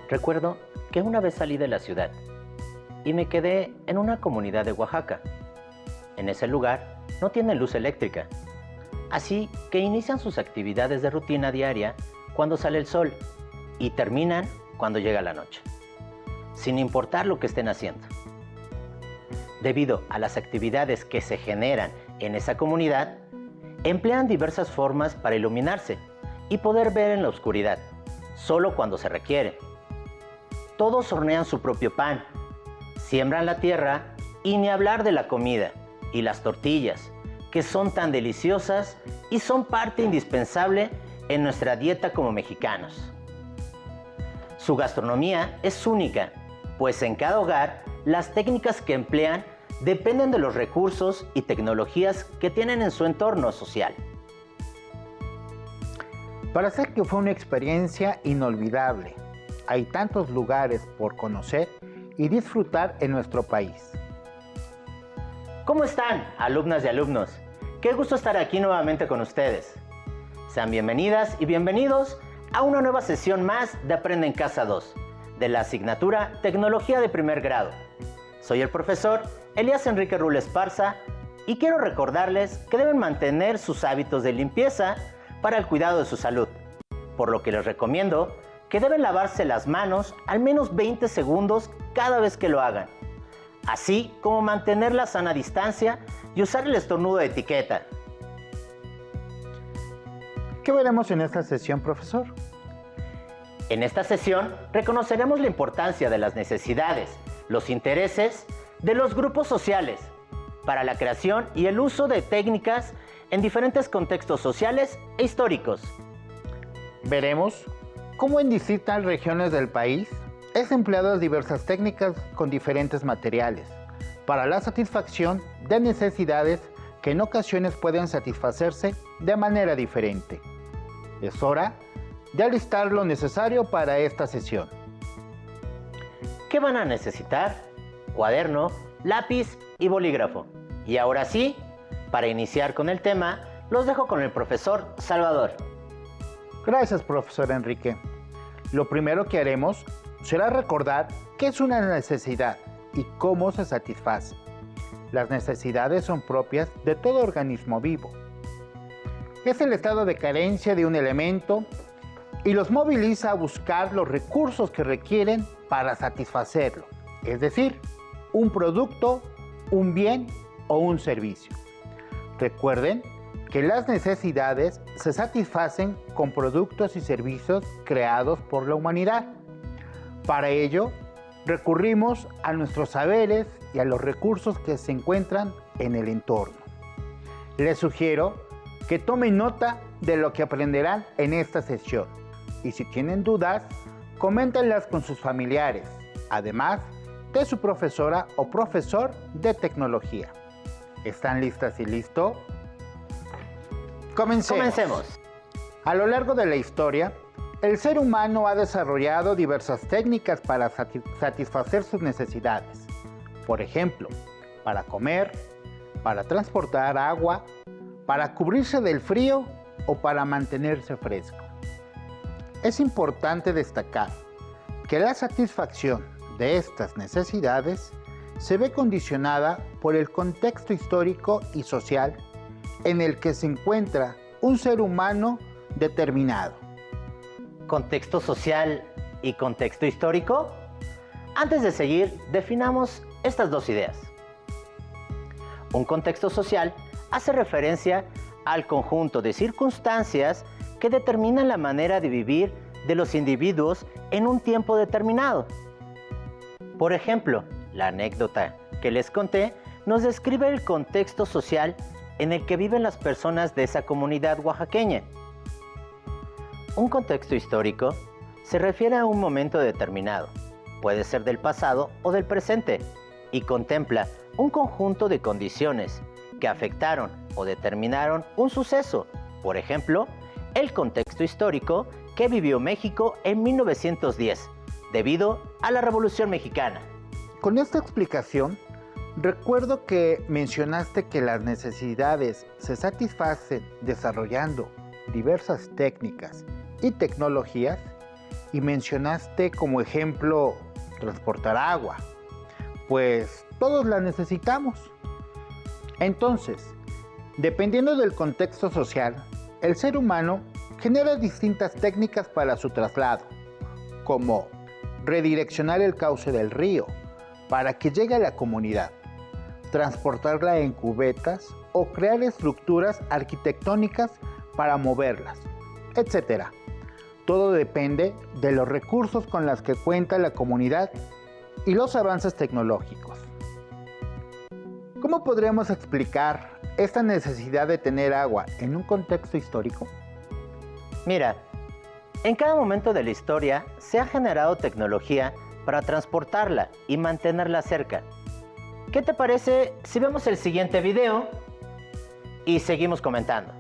Recuerdo que una vez salí de la ciudad y me quedé en una comunidad de Oaxaca. En ese lugar no tienen luz eléctrica, así que inician sus actividades de rutina diaria cuando sale el sol y terminan cuando llega la noche, sin importar lo que estén haciendo. Debido a las actividades que se generan en esa comunidad, emplean diversas formas para iluminarse y poder ver en la oscuridad, solo cuando se requiere. Todos hornean su propio pan, siembran la tierra y ni hablar de la comida y las tortillas, que son tan deliciosas y son parte indispensable en nuestra dieta como mexicanos. Su gastronomía es única, pues en cada hogar las técnicas que emplean dependen de los recursos y tecnologías que tienen en su entorno social. Para hacer que fue una experiencia inolvidable, hay tantos lugares por conocer y disfrutar en nuestro país. ¿Cómo están, alumnas y alumnos? Qué gusto estar aquí nuevamente con ustedes. Sean bienvenidas y bienvenidos a una nueva sesión más de Aprende en Casa 2, de la asignatura Tecnología de Primer Grado. Soy el profesor Elías Enrique Rull Esparza y quiero recordarles que deben mantener sus hábitos de limpieza para el cuidado de su salud, por lo que les recomiendo que deben lavarse las manos al menos 20 segundos cada vez que lo hagan, así como mantener la sana distancia y usar el estornudo de etiqueta. ¿Qué veremos en esta sesión, profesor? En esta sesión reconoceremos la importancia de las necesidades, los intereses de los grupos sociales para la creación y el uso de técnicas en diferentes contextos sociales e históricos. Veremos cómo en distintas regiones del país es empleadas diversas técnicas con diferentes materiales para la satisfacción de necesidades que en ocasiones pueden satisfacerse de manera diferente. Es hora de alistar lo necesario para esta sesión. ¿Qué van a necesitar? Cuaderno, lápiz y bolígrafo. Y ahora sí, para iniciar con el tema, los dejo con el profesor Salvador. Gracias, profesor Enrique. Lo primero que haremos será recordar qué es una necesidad y cómo se satisface. Las necesidades son propias de todo organismo vivo. Es el estado de carencia de un elemento y los moviliza a buscar los recursos que requieren para satisfacerlo, es decir, un producto, un bien o un servicio. Recuerden que las necesidades se satisfacen con productos y servicios creados por la humanidad. Para ello, recurrimos a nuestros saberes y a los recursos que se encuentran en el entorno. Les sugiero que tomen nota de lo que aprenderán en esta sesión y si tienen dudas, coméntenlas con sus familiares, además de su profesora o profesor de tecnología. ¿Están listas y listos? Comencemos. A lo largo de la historia, el ser humano ha desarrollado diversas técnicas para satisfacer sus necesidades. Por ejemplo, para comer, para transportar agua, para cubrirse del frío o para mantenerse fresco. Es importante destacar que la satisfacción de estas necesidades se ve condicionada por el contexto histórico y social en el que se encuentra un ser humano determinado. ¿Contexto social y contexto histórico? Antes de seguir, definamos estas dos ideas. Un contexto social hace referencia al conjunto de circunstancias que determinan la manera de vivir de los individuos en un tiempo determinado. Por ejemplo, la anécdota que les conté nos describe el contexto social en el que viven las personas de esa comunidad oaxaqueña. Un contexto histórico se refiere a un momento determinado, puede ser del pasado o del presente, y contempla un conjunto de condiciones que afectaron o determinaron un suceso, por ejemplo, el contexto histórico que vivió México en 1910, debido a la Revolución Mexicana. Con esta explicación, recuerdo que mencionaste que las necesidades se satisfacen desarrollando diversas técnicas y tecnologías y mencionaste como ejemplo transportar agua, pues todos la necesitamos. Entonces, dependiendo del contexto social, el ser humano genera distintas técnicas para su traslado, como redireccionar el cauce del río para que llegue a la comunidad, transportarla en cubetas o crear estructuras arquitectónicas para moverlas, etc. Todo depende de los recursos con los que cuenta la comunidad y los avances tecnológicos. ¿Cómo podríamos explicar esta necesidad de tener agua en un contexto histórico? Mira, en cada momento de la historia se ha generado tecnología para transportarla y mantenerla cerca. ¿Qué te parece si vemos el siguiente video y seguimos comentando?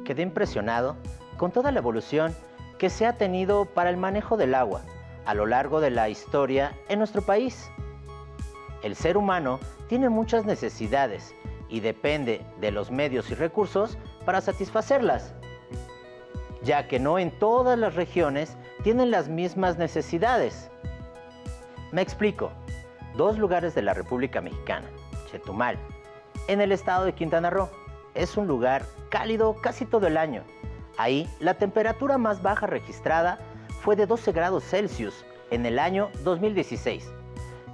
quedé impresionado con toda la evolución que se ha tenido para el manejo del agua a lo largo de la historia en nuestro país. El ser humano tiene muchas necesidades y depende de los medios y recursos para satisfacerlas, ya que no en todas las regiones tienen las mismas necesidades. Me explico. 2 lugares de la República Mexicana, Chetumal, en el estado de Quintana Roo, es un lugar cálido casi todo el año. Ahí, la temperatura más baja registrada fue de 12 grados Celsius en el año 2016.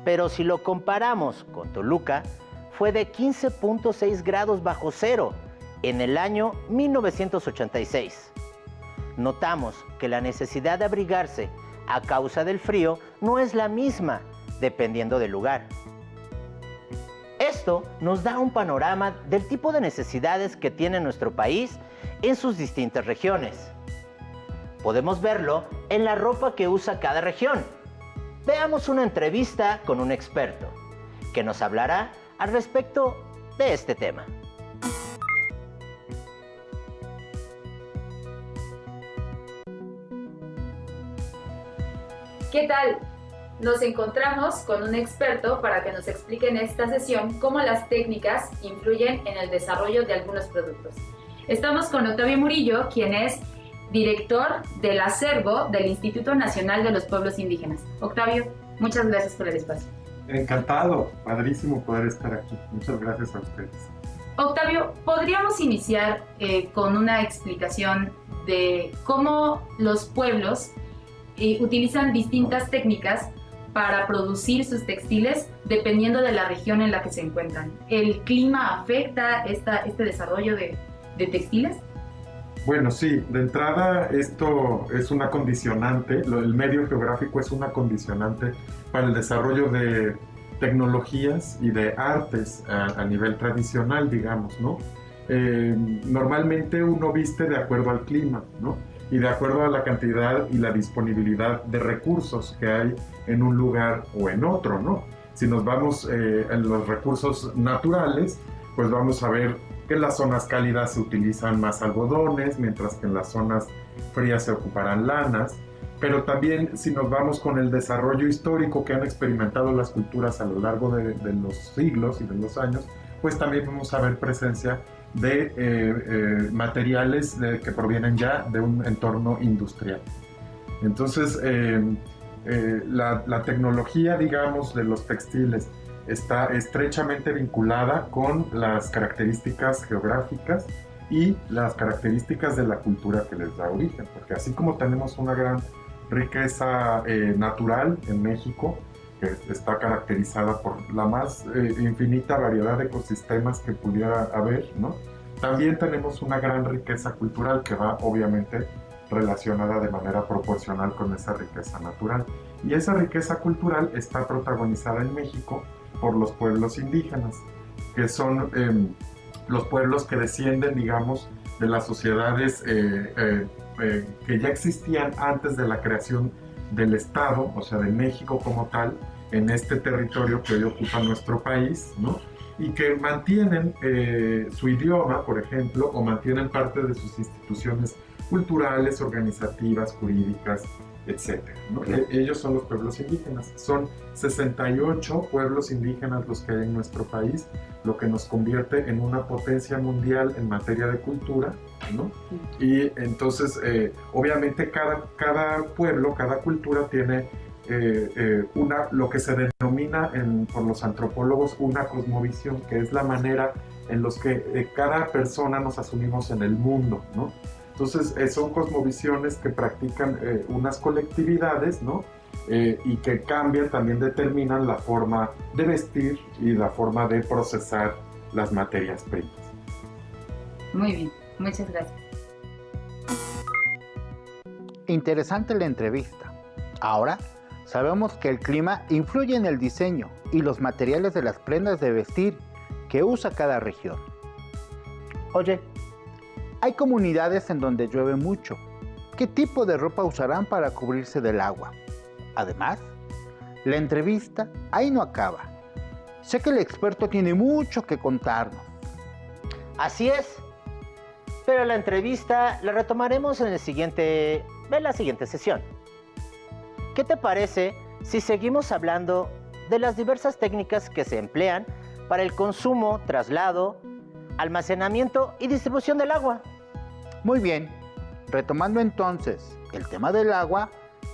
Pero si lo comparamos con Toluca, fue de 15.6 grados bajo cero en el año 1986. Notamos que la necesidad de abrigarse a causa del frío no es la misma, dependiendo del lugar. Esto nos da un panorama del tipo de necesidades que tiene nuestro país en sus distintas regiones. Podemos verlo en la ropa que usa cada región. Veamos una entrevista con un experto que nos hablará al respecto de este tema. ¿Qué tal? Nos encontramos con un experto para que nos explique en esta sesión cómo las técnicas influyen en el desarrollo de algunos productos. Estamos con Octavio Murillo, quien es director del acervo del Instituto Nacional de los Pueblos Indígenas. Octavio, muchas gracias por el espacio. Encantado, padrísimo poder estar aquí. Muchas gracias a ustedes. Octavio, ¿podríamos iniciar con una explicación de cómo los pueblos utilizan distintas técnicas para producir sus textiles dependiendo de la región en la que se encuentran? ¿El clima afecta este desarrollo de textiles? Bueno, sí, de entrada esto es una condicionante, el medio geográfico es una condicionante para el desarrollo de tecnologías y de artes a nivel tradicional, digamos, ¿no? Normalmente uno viste de acuerdo al clima, ¿no? Y de acuerdo a la cantidad y la disponibilidad de recursos que hay en un lugar o en otro, ¿no? Si nos vamos en los recursos naturales, pues vamos a ver que en las zonas cálidas se utilizan más algodones, mientras que en las zonas frías se ocuparán lanas. Pero también si nos vamos con el desarrollo histórico que han experimentado las culturas a lo largo de los siglos y de los años, pues también vamos a ver presencia de materiales que provienen ya de un entorno industrial. Entonces, la tecnología, digamos, de los textiles está estrechamente vinculada con las características geográficas y las características de la cultura que les da origen, porque así como tenemos una gran riqueza natural en México, que está caracterizada por la más infinita variedad de ecosistemas que pudiera haber, ¿no? También tenemos una gran riqueza cultural que va obviamente relacionada de manera proporcional con esa riqueza natural. Y esa riqueza cultural está protagonizada en México por los pueblos indígenas, que son los pueblos que descienden, digamos, de las sociedades que ya existían antes de la creación del Estado, o sea, de México como tal, en este territorio que hoy ocupa nuestro país, ¿no? Y que mantienen su idioma, por ejemplo, o mantienen parte de sus instituciones culturales, organizativas, jurídicas, etc., ¿no? Ellos son los pueblos indígenas. Son 68 pueblos indígenas los que hay en nuestro país, lo que nos convierte en una potencia mundial en materia de cultura, ¿no? Y entonces, obviamente, cada pueblo, cada cultura tiene lo que se denomina por los antropólogos una cosmovisión, que es la manera en los que cada persona nos asumimos en el mundo, ¿no? Entonces son cosmovisiones que practican unas colectividades, ¿no? Y que cambian, también determinan la forma de vestir y la forma de procesar las materias primas. Muy bien, muchas gracias. Interesante la entrevista. Ahora sabemos que el clima influye en el diseño y los materiales de las prendas de vestir que usa cada región. Oye, hay comunidades en donde llueve mucho. ¿Qué tipo de ropa usarán para cubrirse del agua? Además, la entrevista ahí no acaba. Sé que el experto tiene mucho que contarnos. Así es. pero la entrevista la retomaremos en la siguiente sesión. ¿Qué te parece si seguimos hablando de las diversas técnicas que se emplean para el consumo, traslado, almacenamiento y distribución del agua? Muy bien, retomando entonces el tema del agua,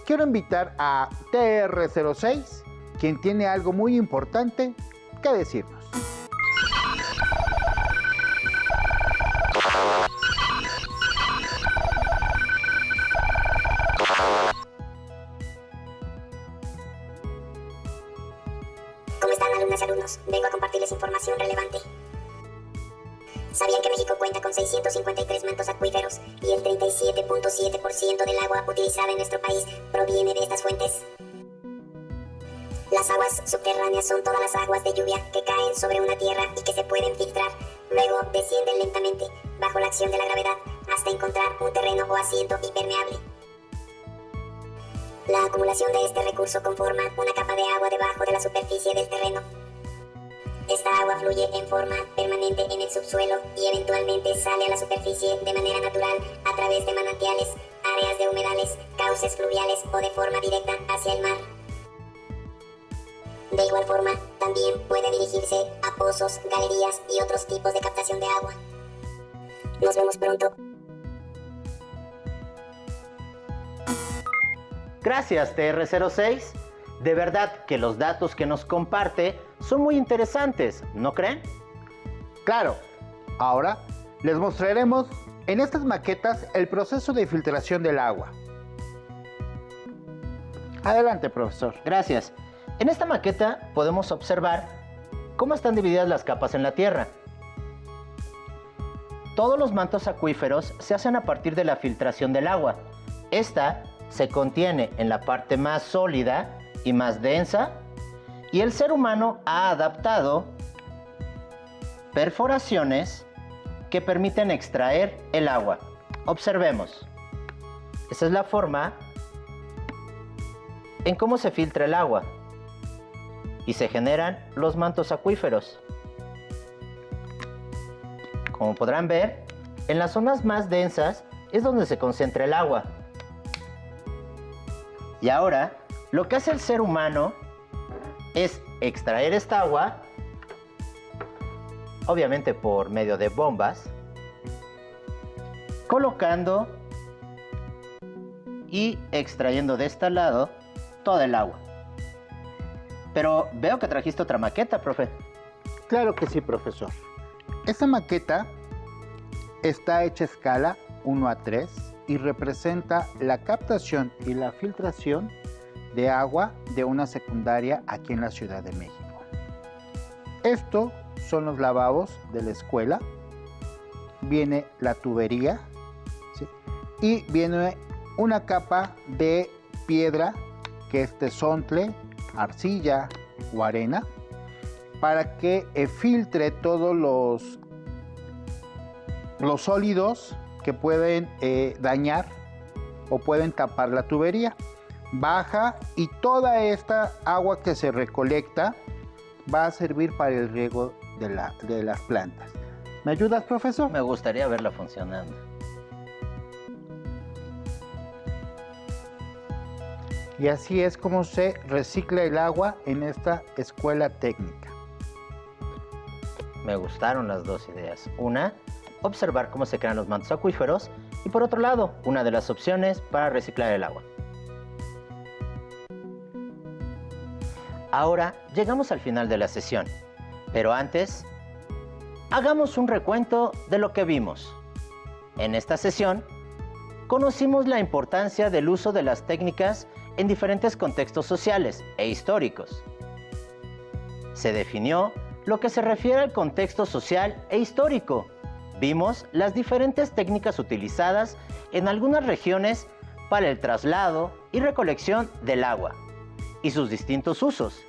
quiero invitar a TR06, quien tiene algo muy importante que decirnos. ¿Cómo están, alumnas y alumnos? Vengo a compartirles información relevante. ¿Sabían que México cuenta con 653 mantos acuíferos y el 37.7% del agua utilizada en nuestro país proviene de estas fuentes? Las aguas subterráneas son todas las aguas de lluvia que caen sobre una tierra y que se pueden filtrar. Luego descienden lentamente, bajo la acción de la gravedad, hasta encontrar un terreno o asiento impermeable. La acumulación de este recurso conforma una capa de agua debajo de la superficie del terreno. Esta agua fluye en forma permanente en el subsuelo y eventualmente sale a la superficie de manera natural a través de manantiales, áreas de humedales, cauces fluviales o de forma directa hacia el mar. De igual forma, también puede dirigirse a pozos, galerías y otros tipos de captación de agua. Nos vemos pronto. Gracias, TR06. De verdad que los datos que nos comparte son muy interesantes, ¿no creen? Claro, ahora les mostraremos en estas maquetas el proceso de filtración del agua. Adelante, profesor. Gracias. En esta maqueta podemos observar cómo están divididas las capas en la Tierra. Todos los mantos acuíferos se hacen a partir de la filtración del agua. Esta se contiene en la parte más sólida y más densa, y el ser humano ha adaptado perforaciones que permiten extraer el agua. Observemos. Esa es la forma en cómo se filtra el agua y se generan los mantos acuíferos. Como podrán ver, en las zonas más densas es donde se concentra el agua. Y ahora, lo que hace el ser humano es extraer esta agua, obviamente por medio de bombas, colocando y extrayendo de este lado todo el agua. Pero veo que trajiste otra maqueta, profe. Claro que sí, profesor. Esta maqueta está hecha a escala 1:3 y representa la captación y la filtración de agua de una secundaria aquí en la Ciudad de México. Estos son los lavabos de la escuela. Viene la tubería, ¿sí? Y viene una capa de piedra que es tezontle, arcilla o arena para que filtre todos los sólidos que pueden dañar o pueden tapar la tubería. Baja y toda esta agua que se recolecta va a servir para el riego de las plantas. ¿Me ayudas, profesor? Me gustaría verla funcionando. Y así es como se recicla el agua en esta escuela técnica. Me gustaron las dos ideas. Una, observar cómo se crean los mantos acuíferos, y por otro lado, una de las opciones para reciclar el agua. Ahora llegamos al final de la sesión, pero antes, hagamos un recuento de lo que vimos. En esta sesión, conocimos la importancia del uso de las técnicas en diferentes contextos sociales e históricos. Se definió lo que se refiere al contexto social e histórico. Vimos las diferentes técnicas utilizadas en algunas regiones para el traslado y recolección del agua y sus distintos usos.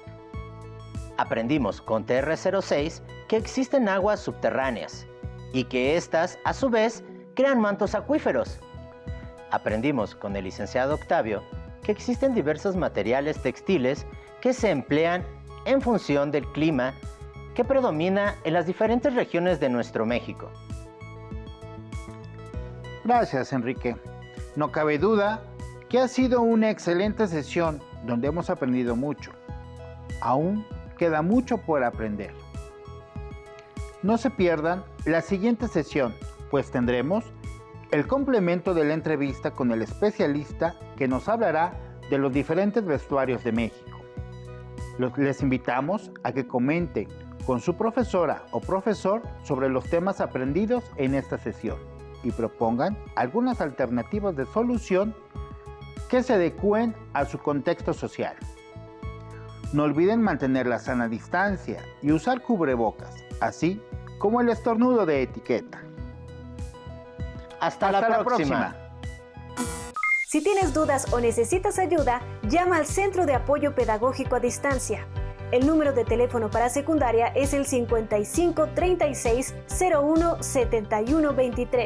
Aprendimos con TR06 que existen aguas subterráneas y que éstas, a su vez, crean mantos acuíferos. Aprendimos con el licenciado Octavio que existen diversos materiales textiles que se emplean en función del clima que predomina en las diferentes regiones de nuestro México. Gracias, Enrique. No cabe duda que ha sido una excelente sesión donde hemos aprendido mucho. Aún queda mucho por aprender. No se pierdan la siguiente sesión, pues tendremos el complemento de la entrevista con el especialista que nos hablará de los diferentes vestuarios de México. Les invitamos a que comenten con su profesora o profesor sobre los temas aprendidos en esta sesión y propongan algunas alternativas de solución que se adecúen a su contexto social. No olviden mantener la sana distancia y usar cubrebocas, así como el estornudo de etiqueta. Hasta la próxima. Si tienes dudas o necesitas ayuda, llama al Centro de Apoyo Pedagógico a Distancia. El número de teléfono para secundaria es el 55 36 01 71 23.